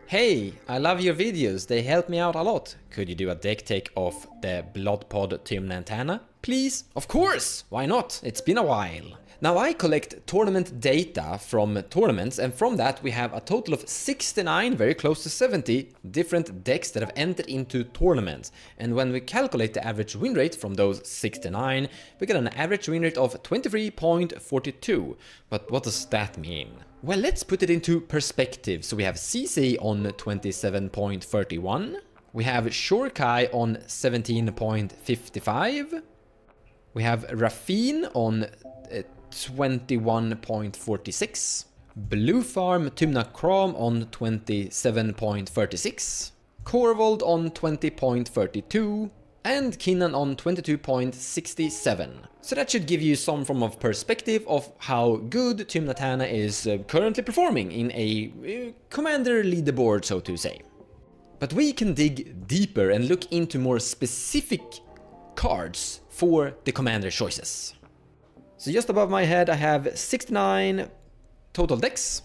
Hey, I love your videos, they help me out a lot. Could you do a deck take of the BloodPod Tymna and Tana? Please? Of course! Why not? It's been a while. Now I collect tournament data from tournaments, and from that we have a total of 69, very close to 70, different decks that have entered into tournaments. And when we calculate the average win rate from those 69, we get an average win rate of 23.42. But what does that mean? Well, let's put it into perspective. So we have CC on 27.31, we have Shorkai on 17.55, we have Rafine on 21.46, Blue Farm Tymna Chrome on 27.36, Corvold on 20.32, and Kinnan on 22.67. So that should give you some form of perspective of how good Tymna Tana is currently performing in a commander leaderboard, so to say. But we can dig deeper and look into more specific cards for the commander choices. So just above my head I have 69 total decks.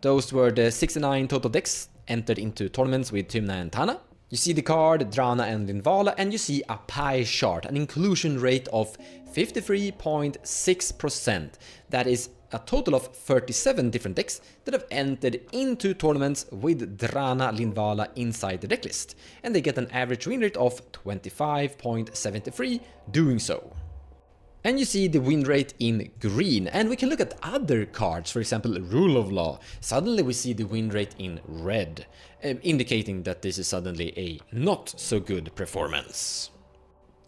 Those were the 69 total decks entered into tournaments with Tymna and Tana. You see the card, Drana and Linvala, and you see a pie chart, an inclusion rate of 53.6%. That is a total of 37 different decks that have entered into tournaments with Drana Linvala inside the decklist. And they get an average win rate of 25.73 doing so. And you see the win rate in green, and we can look at other cards, for example Rule of Law. Suddenly we see the win rate in red, indicating that this is suddenly a not so good performance.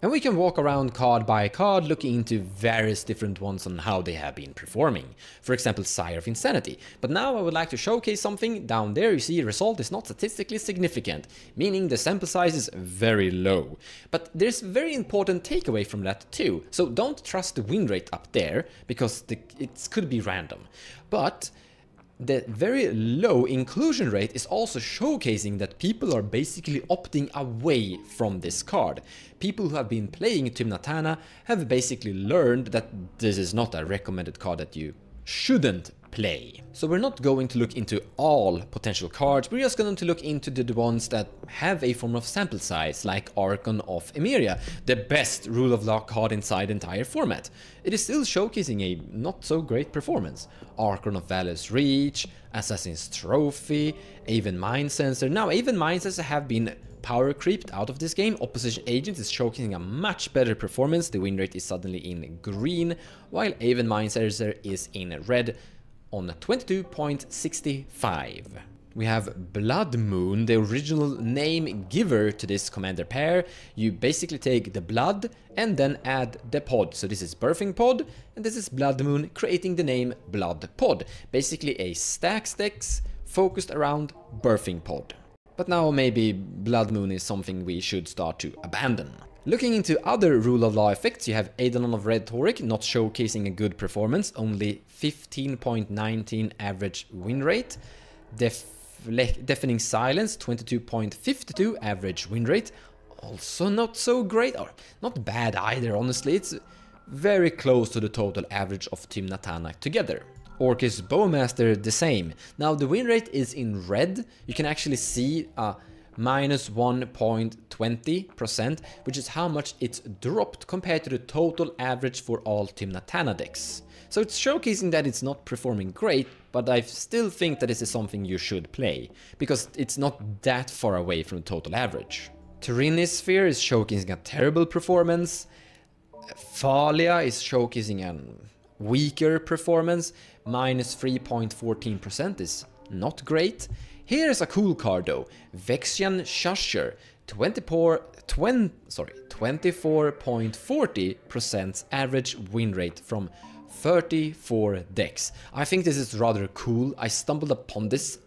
And we can walk around card by card looking into various different ones on how they have been performing. For example, Sire of Insanity. But now I would like to showcase something. Down there you see result is not statistically significant, meaning the sample size is very low. But there's a very important takeaway from that too. So don't trust the win rate up there, because it could be random. But the very low inclusion rate is also showcasing that people are basically opting away from this card. People who have been playing Tymna Tana have basically learned that this is not a recommended card that you shouldn't play. So we're not going to look into all potential cards, we're just going to look into the ones that have a form of sample size, like Archon of Emeria, the best Rule of Law card inside the entire format. It is still showcasing a not so great performance. Archon of Valor's Reach, Assassin's Trophy, Aven Mind Sensor. Now Aven Mind Sensor have been power creeped out of this game. Opposition Agent is showcasing a much better performance. The win rate is suddenly in green, while Aven Mind Sensor is in red on 22.65. We have Blood Moon, the original name giver to this commander pair. You basically take the blood and then add the pod. So this is Birthing Pod and this is Blood Moon, creating the name Blood Pod. Basically a stacks decks focused around Birthing Pod. But now maybe Blood Moon is something we should start to abandon. Looking into other Rule of Law effects, you have Eidolon of Red Taurik not showcasing a good performance, only 15.19 average win rate. Deafening Silence, 22.52 average win rate, also not so great, or not bad either, honestly. It's very close to the total average of Tymna Tana together. Orcus Bowmaster, the same. Now the win rate is in red. You can actually see a minus 1.20%, which is how much it's dropped compared to the total average for all Tymna Tana decks. So it's showcasing that it's not performing great, but I still think that this is something you should play, because it's not that far away from the total average. Tyrannisphere is showcasing a terrible performance. Thalia is showcasing a weaker performance, minus 3.14% is not great. Here's a cool card though, Vexian Shusher, 24.40% average win rate from 34 decks. I think this is rather cool. I stumbled upon this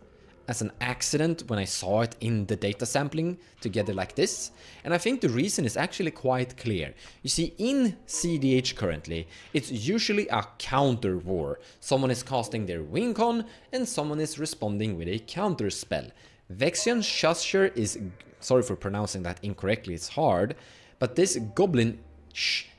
as an accident when I saw it in the data sampling together like this, and I think the reason is actually quite clear. You see, in cEDH currently, it's usually a counter war. Someone is casting their win con and someone is responding with a counter spell. Vexian Shusher is, sorry for pronouncing that incorrectly, it's hard, but this goblin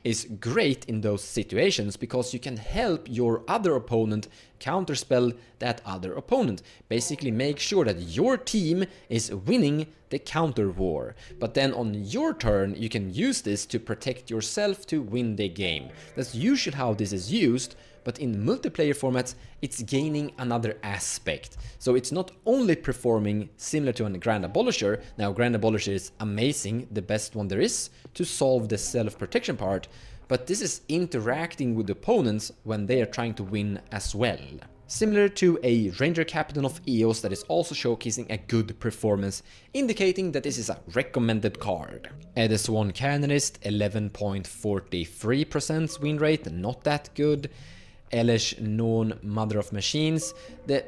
is great in those situations because you can help your other opponent counterspell that other opponent. Basically make sure that your team is winning the counter war. But then on your turn you can use this to protect yourself to win the game. That's usually how this is used, but in multiplayer formats it's gaining another aspect. So it's not only performing similar to a Grand Abolisher. Now Grand Abolisher is amazing, the best one there is to solve the self-protection part, but this is interacting with opponents when they are trying to win as well. Similar to a Ranger Captain of Eos that is also showcasing a good performance, indicating that this is a recommended card. Swan Canonist, 11.43% win rate, not that good. Elish Non, Mother of Machines.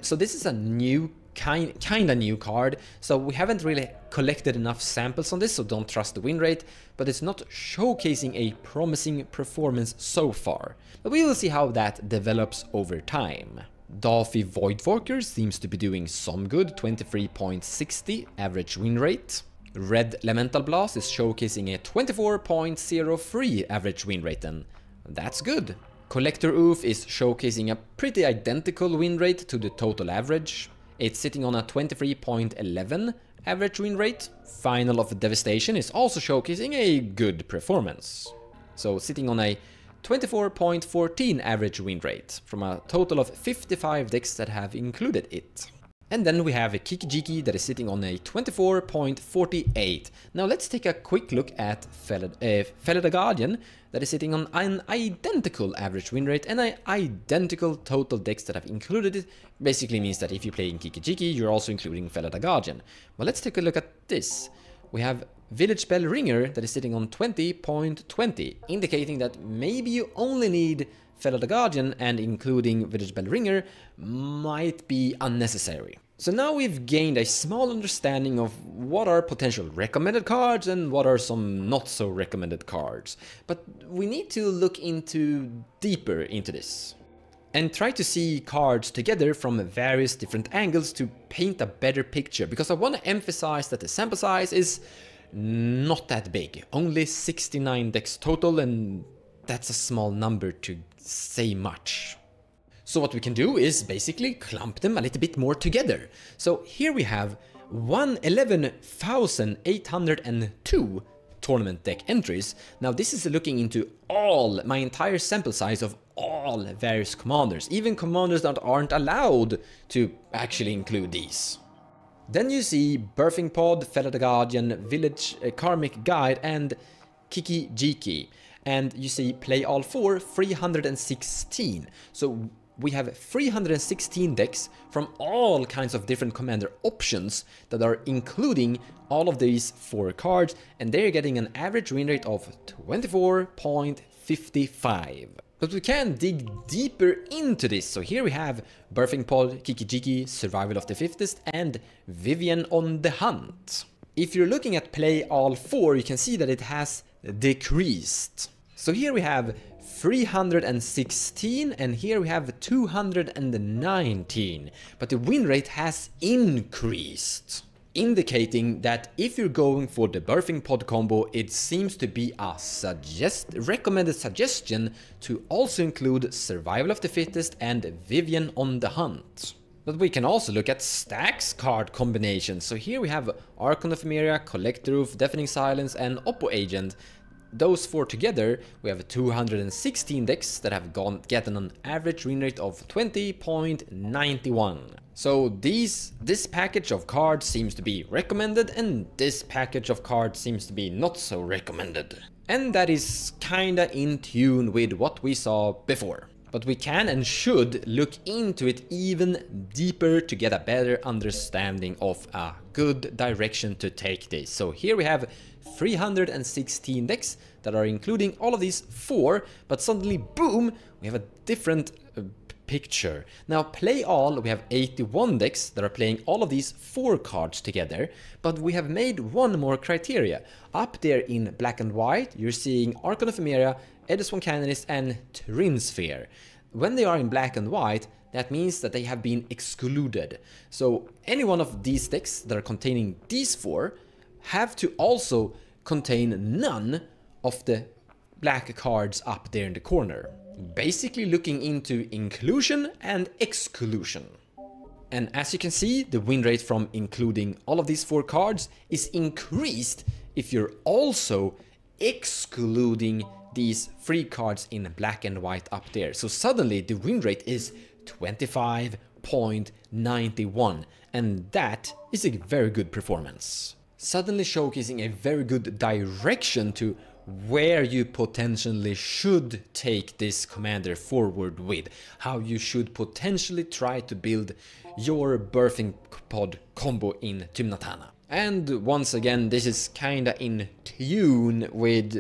So this is a new kinda new card, so we haven't really collected enough samples on this, so don't trust the win rate, but it's not showcasing a promising performance so far. But we will see how that develops over time. Daffy Voidwalker seems to be doing some good, 23.60 average win rate. Red Elemental Blast is showcasing a 24.03 average win rate, and that's good. Collector Oof is showcasing a pretty identical win rate to the total average. It's sitting on a 23.11 average win rate. Final of Devastation is also showcasing a good performance. So sitting on a 24.14 average win rate from a total of 55 decks that have included it. And then we have a Kiki-Jiki that is sitting on a 24.48. Now let's take a quick look at Felida Guardian that is sitting on an identical average win rate and an identical total decks that have included it. Basically means that if you play in Kiki-Jiki, you're also including Felida Guardian. Well, let's take a look at this. We have Village Bell Ringer that is sitting on 20.20, indicating that maybe you only need Felida Guardian, and including Village Bell Ringer might be unnecessary. So now we've gained a small understanding of what are potential recommended cards and what are some not so recommended cards. But we need to look deeper into this and try to see cards together from various different angles to paint a better picture, because I want to emphasize that the sample size is not that big, only 69 decks total, and that's a small number to say much. So what we can do is basically clump them a little bit more together. So here we have 111,802 tournament deck entries. Now this is looking into my entire sample size of all various commanders, even commanders that aren't allowed to actually include these. Then you see Birthing Pod, Felida Guardian, Village Karmic Guide, and Kiki-Jiki. And you see play all four, 316. So we have 316 decks from all kinds of different commander options that are including all of these 4 cards, and they're getting an average win rate of 24.55. But we can dig deeper into this. So here we have Birthing Pod, Kiki-Jiki, Survival of the Fittest, and Vivian on the Hunt. If you're looking at play all 4, you can see that it has decreased. So here we have 316 and here we have 219, but the win rate has increased, indicating that if you're going for the Birthing Pod combo, it seems to be a recommended suggestion to also include Survival of the Fittest and Vivian on the Hunt. But we can also look at stacks card combinations. So here we have Archon of Emeria, Collector Roof, Deafening Silence, and Oppo Agent. Those 4 together, we have 216 decks that have gotten an average win rate of 20.91. So this package of cards seems to be recommended, and this package of cards seems to be not so recommended. And that is kinda in tune with what we saw before. But we can and should look into it even deeper to get a better understanding of a good direction to take this. So here we have 316 decks that are including all of these 4, but suddenly, boom, we have a different picture. Now play all, we have 81 decks that are playing all of these 4 cards together, but we have made one more criteria. Up there in black and white, you're seeing Archon of Emeria, Swan Canonist, and Trinsphere. When they are in black and white, that means that they have been excluded. So any one of these decks that are containing these 4 have to also contain none of the black cards up there in the corner. Basically looking into inclusion and exclusion. And as you can see, the win rate from including all of these 4 cards is increased if you're also excluding these 3 cards in black and white up there. So suddenly the win rate is 25.91, and that is a very good performance. Suddenly showcasing a very good direction to where you potentially should take this commander forward with, how you should potentially try to build your birthing pod combo in Tana. And once again, this is kinda in tune with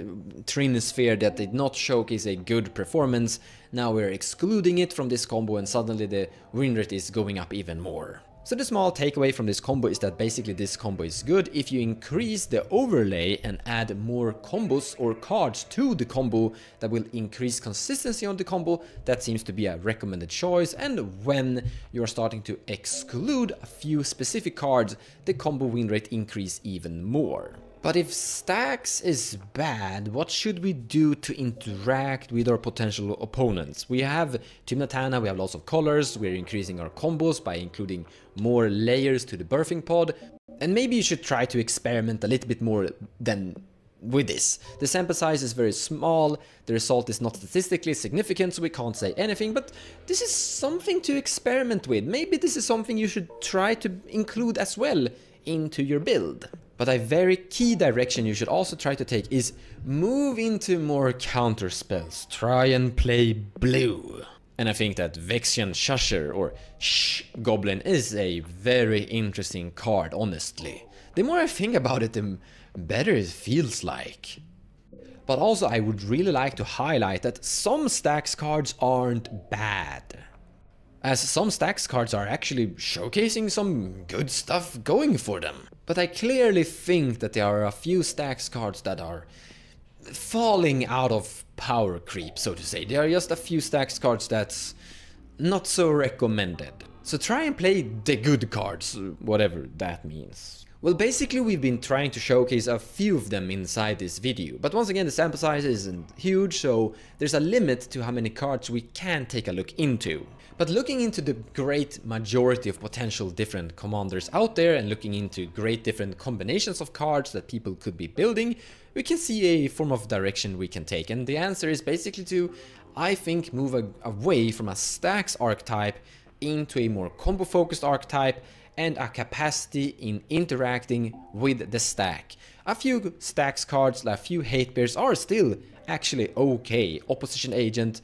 Trinisphere that did not showcase a good performance. Now we're excluding it from this combo and suddenly the win rate is going up even more. So the small takeaway from this combo is that basically this combo is good if you increase the overlay and add more combos or cards to the combo that will increase consistency on the combo. That seems to be a recommended choice, and when you're starting to exclude a few specific cards, the combo win rate increase even more. But if stacks is bad, what should we do to interact with our potential opponents? We have Tana, we have lots of colors, we're increasing our combos by including more layers to the birthing pod, and maybe you should try to experiment a little bit more than with this. The sample size is very small, the result is not statistically significant, so we can't say anything, but this is something to experiment with. Maybe this is something you should try to include as well into your build. But a very key direction you should also try to take is move into more counter spells. Try and play blue. And I think that Vexian Shusher or Shh Goblin is a very interesting card, honestly. The more I think about it, the better it feels like. But also I would really like to highlight that some stacks cards aren't bad, as some stacks cards are actually showcasing some good stuff going for them. But I clearly think that there are a few stacks cards that are falling out of power creep, so to say. There are just a few stacks cards that's not so recommended. So try and play the good cards, whatever that means. Well, basically we've been trying to showcase a few of them inside this video, but once again the sample size isn't huge, so there's a limit to how many cards we can take a look into. But looking into the great majority of potential different commanders out there and looking into great different combinations of cards that people could be building, we can see a form of direction we can take, and the answer is basically to, I think, move away from a stacks archetype into a more combo focused archetype and a capacity in interacting with the stack. A few stacks cards, like a few hate bears, are still actually okay. Opposition Agent,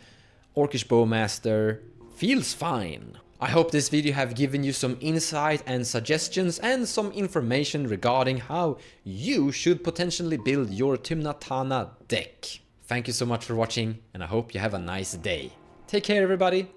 Orcish Bowmaster feels fine. I hope this video have given you some insight and suggestions and some information regarding how you should potentially build your Tana deck. Thank you so much for watching, and I hope you have a nice day. Take care, everybody.